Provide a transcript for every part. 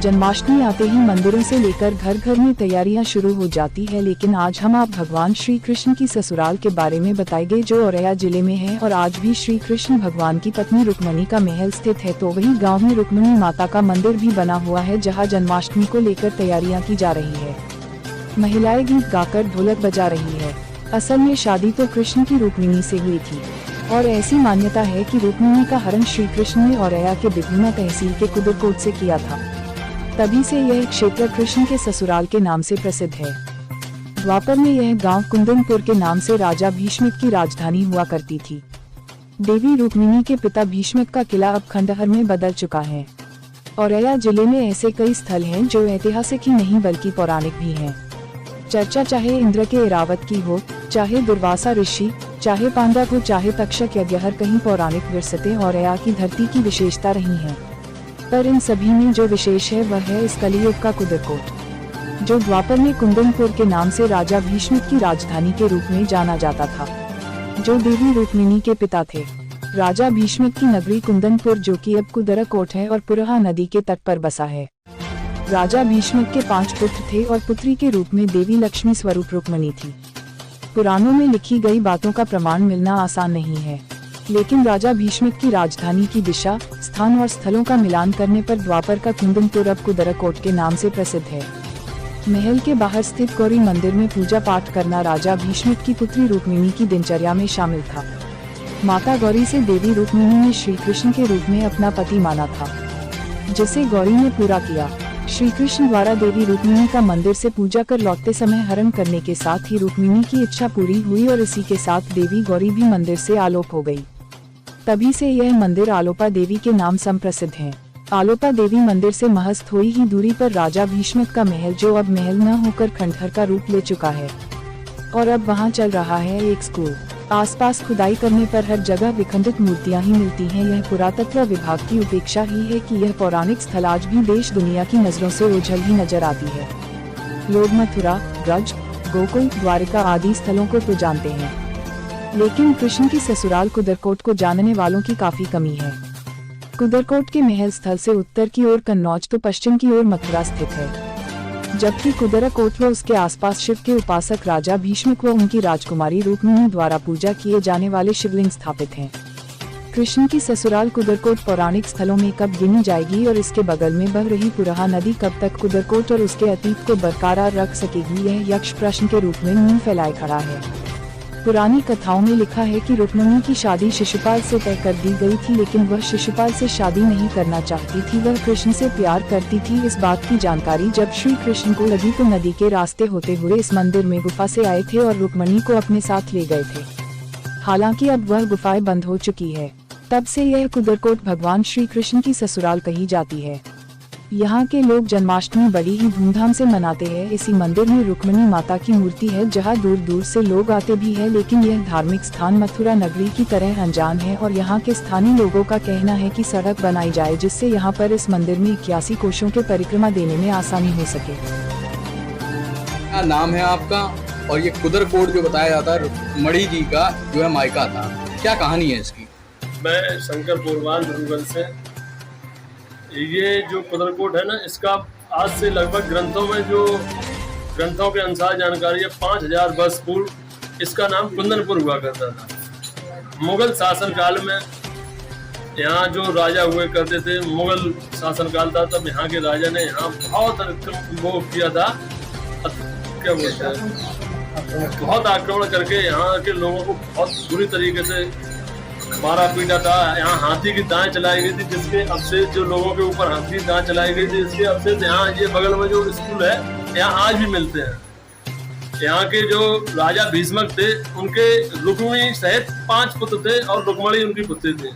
जन्माष्टमी आते ही मंदिरों से लेकर घर घर में तैयारियां शुरू हो जाती है, लेकिन आज हम आप भगवान श्री कृष्ण की ससुराल के बारे में बताएंगे जो औरैया जिले में है और आज भी श्री कृष्ण भगवान की पत्नी रुक्मिणी का महल स्थित है। तो वही गांव में रुक्मिणी माता का मंदिर भी बना हुआ है जहां जन्माष्टमी को लेकर तैयारियां की जा रही है। महिलाएं गीत गाकर ढोलक बजा रही है। असल में शादी तो कृष्ण की रुक्मिणी से हुई थी और ऐसी मान्यता है कि रुक्मिणी का हरण श्री कृष्ण ने औरैया के बिधुना तहसील के कुदरकोट से किया था। तभी से यह क्षेत्र कृष्ण के ससुराल के नाम से प्रसिद्ध है। द्वापर में यह गांव कुंदनपुर के नाम से राजा भीष्मिक की राजधानी हुआ करती थी। देवी रुक्मिणी के पिता भीष्मिक का किला अब खंडहर में बदल चुका है। औरैया जिले में ऐसे कई स्थल हैं जो ऐतिहासिक ही नहीं बल्कि पौराणिक भी हैं। चर्चा चाहे इंद्र के ऐरावत की हो, चाहे दुर्वासा ऋषि, चाहे पांडव हो, चाहे तक्षक यज्ञ, हर कहीं पौराणिक विरसते औरैया की धरती की विशेषता रही हैं। पर इन सभी में जो विशेष है वह है इस कलियुग का कुदरकोट, जो द्वापर में कुंदनपुर के नाम से राजा भीष्मिक की राजधानी के रूप में जाना जाता था, जो देवी रुक्मिणी के पिता थे। राजा भीष्मिक की नगरी कुंदनपुर, जो कि अब कुदरकोट है और पुरहा नदी के तट पर बसा है। राजा भीष्मिक के 5 पुत्र थे और पुत्री के रूप में देवी लक्ष्मी स्वरूप रुक्मिणी थी। पुराणों में लिखी गई बातों का प्रमाण मिलना आसान नहीं है, लेकिन राजा भीष्मिक की राजधानी की दिशा, स्थान और स्थलों का मिलान करने पर द्वापर का कुंदनपुर अब कुदरकोट के नाम से प्रसिद्ध है। महल के बाहर स्थित गौरी मंदिर में पूजा पाठ करना राजा भीष्मिक की पुत्री रुक्मिणी की दिनचर्या में शामिल था। माता गौरी से देवी रुक्मिणी ने श्री कृष्ण के रूप में अपना पति माना था, जिसे गौरी ने पूरा किया। श्री कृष्ण द्वारा देवी रुक्मिणी का मंदिर से पूजा कर लौटते समय हरण करने के साथ ही रुक्मिणी की इच्छा पूरी हुई और इसी के साथ देवी गौरी भी मंदिर से आलोप हो गई। तभी से यह मंदिर आलोपा देवी के नाम संप्रसिद्ध है। आलोपा देवी मंदिर से महज थोड़ी ही दूरी पर राजा भीष्मिक का महल, जो अब महल न होकर खंडहर का रूप ले चुका है, और अब वहां चल रहा है एक स्कूल। आसपास खुदाई करने पर हर जगह विखंडित मूर्तियां ही मिलती हैं। यह पुरातत्व विभाग की उपेक्षा ही है कि यह पौराणिक स्थल आज भी देश दुनिया की नजरों से ओझल ही नजर आती है। लोग मथुरा, ब्रज, गोकुल, द्वारिका आदि स्थलों को तो जानते हैं, लेकिन कृष्ण की ससुराल कुदरकोट को जानने वालों की काफी कमी है। कुदरकोट के महल स्थल से उत्तर की ओर कन्नौज तो पश्चिम की ओर मथुरा स्थित है, जबकि कुदरकोट व उसके आसपास शिव के उपासक राजा भीष्मिक व उनकी राजकुमारी रुक्मिणी द्वारा पूजा किए जाने वाले शिवलिंग स्थापित हैं। कृष्ण की ससुराल कुदरकोट पौराणिक स्थलों में कब गिनी जाएगी और इसके बगल में बह रही पुरहा नदी कब तक कुदरकोट और उसके अतीत को बरकरार रख सकेगी, यह यक्ष प्रश्न के रूप में मुंह फैलाए खड़ा है। पुरानी कथाओं में लिखा है कि रुक्मिणी की शादी शिशुपाल से तय कर दी गई थी, लेकिन वह शिशुपाल से शादी नहीं करना चाहती थी, वह कृष्ण से प्यार करती थी। इस बात की जानकारी जब श्री कृष्ण को लगी तो नदी के रास्ते होते हुए इस मंदिर में गुफा से आए थे और रुक्मिणी को अपने साथ ले गए थे। हालांकि अब वह गुफाएं बंद हो चुकी है। तब से यह कुदरकोट भगवान श्री कृष्ण की ससुराल कही जाती है। यहाँ के लोग जन्माष्टमी बड़ी ही धूमधाम से मनाते हैं। इसी मंदिर में रुक्मिणी माता की मूर्ति है, जहाँ दूर दूर से लोग आते भी हैं, लेकिन यह धार्मिक स्थान मथुरा नगरी की तरह अनजान है और यहाँ के स्थानीय लोगों का कहना है कि सड़क बनाई जाए जिससे यहाँ पर इस मंदिर में 81 कोशों के परिक्रमा देने में आसानी हो सके। क्या नाम है आपका? और ये कुदरकोट जो बताया जाता है रुक्मिणी जी का जो है मायका था, क्या कहानी है इसकी? मैं शंकर पूर्वान भूगल से। ये जो कुदरकोट है ना, इसका आज से लगभग ग्रंथों के अनुसार जानकारी है 5000 वर्ष पूर्व इसका नाम कुंदनपुर हुआ करता था। मुगल शासन काल में यहाँ जो राजा हुए करते थे, मुगल शासन काल था, तब यहाँ के राजा ने यहाँ बहुत वो किया था, क्या बोलते हैं, बहुत आक्रमण करके यहाँ के लोगों को बहुत बुरी तरीके से मारा पीटा था। यहाँ हाथी की दाएं चलाई गई थी, जिसके अवशेष जो लोगों के ऊपर हाथी की दाएं चलाई गई थी, इसके अवशेष यहाँ ये बगल में जो स्कूल है यहाँ आज भी मिलते हैं। यहाँ के जो राजा भीष्मक थे, उनके रुक्मिणी सहित 5 पुत्र थे और रुक्मिणी उनकी पुत्री थी।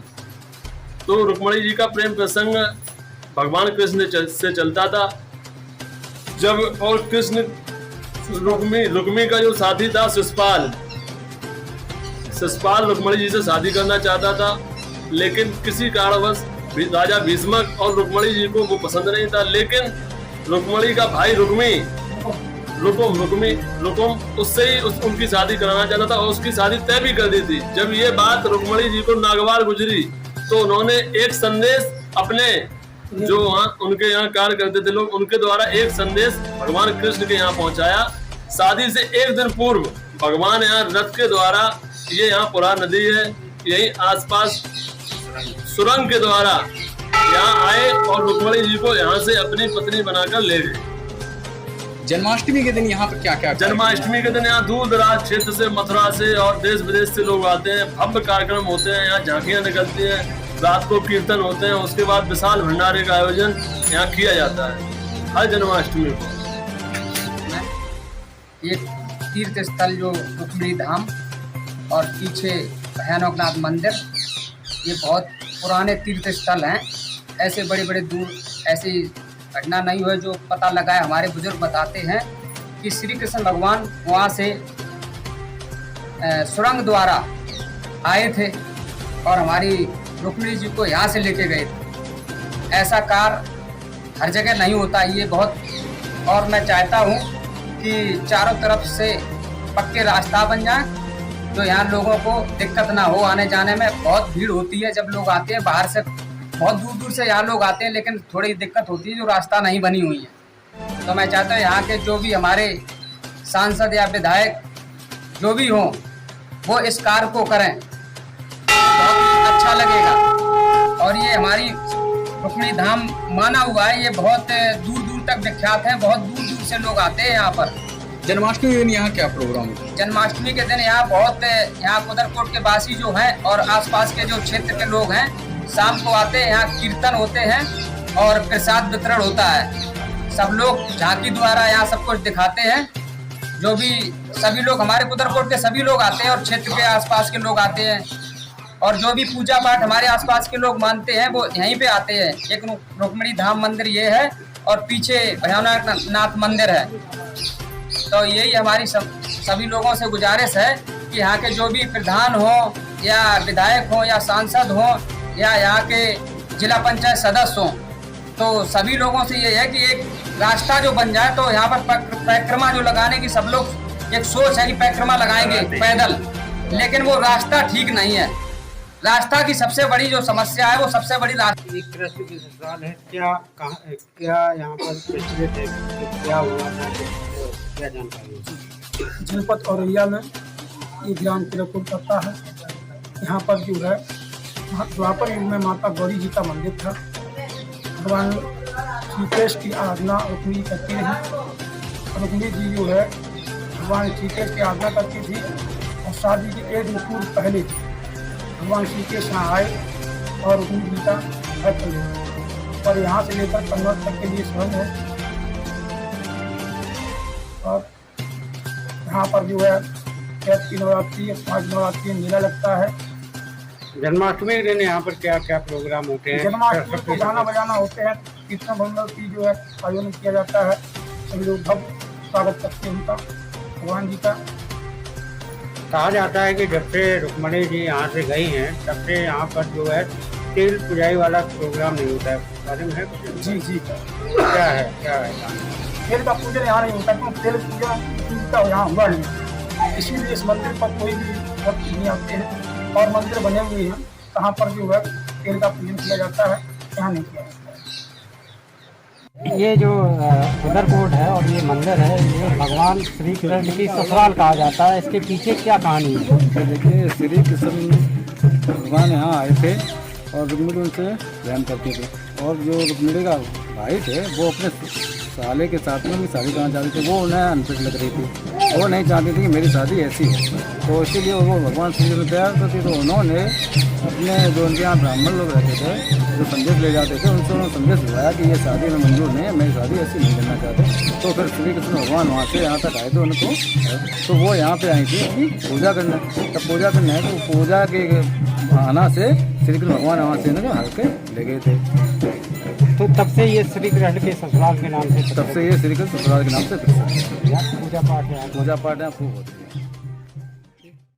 तो रुक्मिणी जी का प्रेम प्रसंग भगवान कृष्ण से चलता था। जब और कृष्ण रुक्मिणी का जो साथी था शिशुपाल रुक्मिणी जी से शादी करना चाहता था, लेकिन किसी कारणवश राजा भीष्मक और रुक्मिणी जी को वो पसंद नहीं था। लेकिन रुक्मिणी का भाई रुकुम उससे ही उनकी शादी कराना चाहता था और उसकी शादी तय भी कर दी थी। जब ये बात रुक्मिणी जी को नागवार गुजरी तो उन्होंने एक संदेश अपने जो वहाँ उनके यहाँ कार्य करते थे लोग, उनके द्वारा एक संदेश भगवान कृष्ण के यहाँ पहुँचाया। शादी से एक दिन पूर्व भगवान यहाँ रथ के द्वारा, ये यहाँ पुरा नदी है, यही आसपास सुरंग के द्वारा यहाँ आए और रुक्मणी जी को यहाँ से अपनी पत्नी बनाकर ले गए। जन्माष्टमी के दिन यहाँ पर क्या क्या? जन्माष्टमी के दिन यहाँ दूर दराज क्षेत्र से, मथुरा से और देश विदेश से लोग आते हैं। भव्य कार्यक्रम होते हैं, यहाँ झांकियाँ निकलती हैं, रात को कीर्तन होते हैं, उसके बाद विशाल भंडारे का आयोजन यहाँ किया जाता है हर जन्माष्टमी को। एक तीर्थ स्थल जो रुक्मिणी धाम और पीछे भयानकनाथ मंदिर, ये बहुत पुराने तीर्थ स्थल हैं। ऐसे बड़े बड़े दूर ऐसी घटना नहीं हुई जो पता लगा है। हमारे बुजुर्ग बताते हैं कि श्री कृष्ण भगवान वहाँ से सुरंग द्वारा आए थे और हमारी रुक्मिणी जी को यहाँ से लेके गए थे। ऐसा कार्य हर जगह नहीं होता ये बहुत, और मैं चाहता हूँ कि चारों तरफ से पक्के रास्ता बन जाए, तो यहाँ लोगों को दिक्कत ना हो आने जाने में। बहुत भीड़ होती है जब लोग आते हैं बाहर से, बहुत दूर दूर से यहाँ लोग आते हैं, लेकिन थोड़ी दिक्कत होती है जो रास्ता नहीं बनी हुई है। तो मैं चाहता हूँ यहाँ के जो भी हमारे सांसद या विधायक जो भी हों वो इस कार्य को करें, बहुत अच्छा लगेगा। और ये हमारी रुक्मिणी धाम माना हुआ है, ये बहुत दूर दूर तक विख्यात है, बहुत दूर दूर से लोग आते हैं यहाँ पर। जन्माष्टमी के दिन यहाँ क्या प्रोग्राम है? जन्माष्टमी के दिन यहाँ बहुत, यहाँ कुदरकोट के वासी जो हैं और आसपास के जो क्षेत्र के लोग हैं शाम को आते हैं, यहाँ कीर्तन होते हैं और प्रसाद वितरण होता है। सब लोग झांकी द्वारा यहाँ सब कुछ दिखाते हैं। जो भी सभी लोग हमारे कुदरकोट के सभी लोग आते हैं और क्षेत्र के आसपास के लोग आते हैं, और जो भी पूजा पाठ हमारे आसपास के लोग मानते हैं वो यहीं पे आते हैं। एक रुक्मिणी धाम मंदिर ये है और पीछे भयानकनाथ मंदिर है। तो यही हमारी सभी लोगों से गुजारिश है कि यहाँ के जो भी प्रधान हो या विधायक हो या सांसद हो या यहाँ के जिला पंचायत सदस्य हो, तो सभी लोगों से ये है कि एक रास्ता जो बन जाए। तो यहाँ पर परिक्रमा जो लगाने की सब लोग एक सोच है कि परिक्रमा लगाएंगे पैदल, लेकिन वो रास्ता ठीक नहीं है। रास्ता की सबसे बड़ी जो समस्या है वो सबसे बड़ी रास्ता। एक कृष्ण की ससुराल है, क्या यहाँ पर प्रचलित है, क्या हुआ था, क्या जानकारी? जनपद औरैया में ये ग्राम तिलकुल पड़ता है। यहाँ पर जो है द्वापर युग में माता गौरी जी का मंदिर था। भगवान श्री कृष्ण की आराधना रुक्मिणी करती रही। रुक्मिणी जी जो है भगवान श्री कृष्ण की आराधना करती थी और शादी के एक दिन पूर्व पहले भगवान श्री कृष्ण आए और रुक्मिणी जी का घर कर लिया और यहाँ से लेकर कन्नौज तक के लिए स्वयं है। और यहाँ पर जो है चैत की नवरात्रि, 5 नवरात्रि मेला लगता है। जन्माष्टमी के दिन यहाँ पर क्या क्या प्रोग्राम होते हैं? जन्माष्टमी को गाना बजाना होते हैं, कीर्तन मंडल की जो है आयोजन किया जाता है। सभी लोग भव्य स्वागत करते हैं उनका, भगवान जी का। कहा जाता है कि जब से रुक्मिणी जी यहाँ से गई हैं तब से यहाँ पर जो है तेल पुजाई वाला प्रोग्राम नहीं होता है, बारे में है कुछ? जी जी। क्या है तेल का पूजन यहाँ नहीं होता, क्योंकि तेल पूजा यहाँ हुआ नहीं, इसीलिए इस मंदिर पर कोई भी भक्त नहीं आते हैं। और मंदिर बने हुए हैं कहाँ पर जो है तेल का पूजन किया जाता है, यहाँ नहीं किया जाता है। ये जो कुदरकोट है और ये मंदिर है, ये भगवान श्री कृष्ण की ससुराल कहा जाता है। इसके पीछे क्या कहानी है? देखिए, श्री कृष्ण भगवान यहाँ आए थे और रुक्मिणी उनसे प्रेम करते थे, और जो रुक्मिणी का भाई थे वो अपने साले के साथ में भी शादी करना चाहते थे। वो उन्हें अनफिट लग रही थी, वो नहीं चाहती थी कि मेरी शादी ऐसी है, तो इसीलिए वो भगवान श्री कृष्ण प्यार करती। तो उन्होंने अपने जो उनके यहाँ ब्राह्मण लोग रहते थे, जो संदेश ले जाते थे, उनसे उन्होंने संदेश दिलाया कि ये शादी में मंजूर नहीं है, मेरी शादी ऐसी नहीं करना चाहते। तो फिर श्री कृष्ण भगवान वहाँ से यहाँ तक आए थे उनको, तो वो यहाँ पे आई थी अपनी पूजा करने। तब पूजा करने है तो पूजा के बहाना से श्री कृष्ण भगवान वहाँ से हर के ले गए थे। तो तब से ये श्री कृष्ण के ससुराल के नाम से, तब से ये श्री कृष्ण ससुराल के नाम से पूजा पाठ है खूब होती है।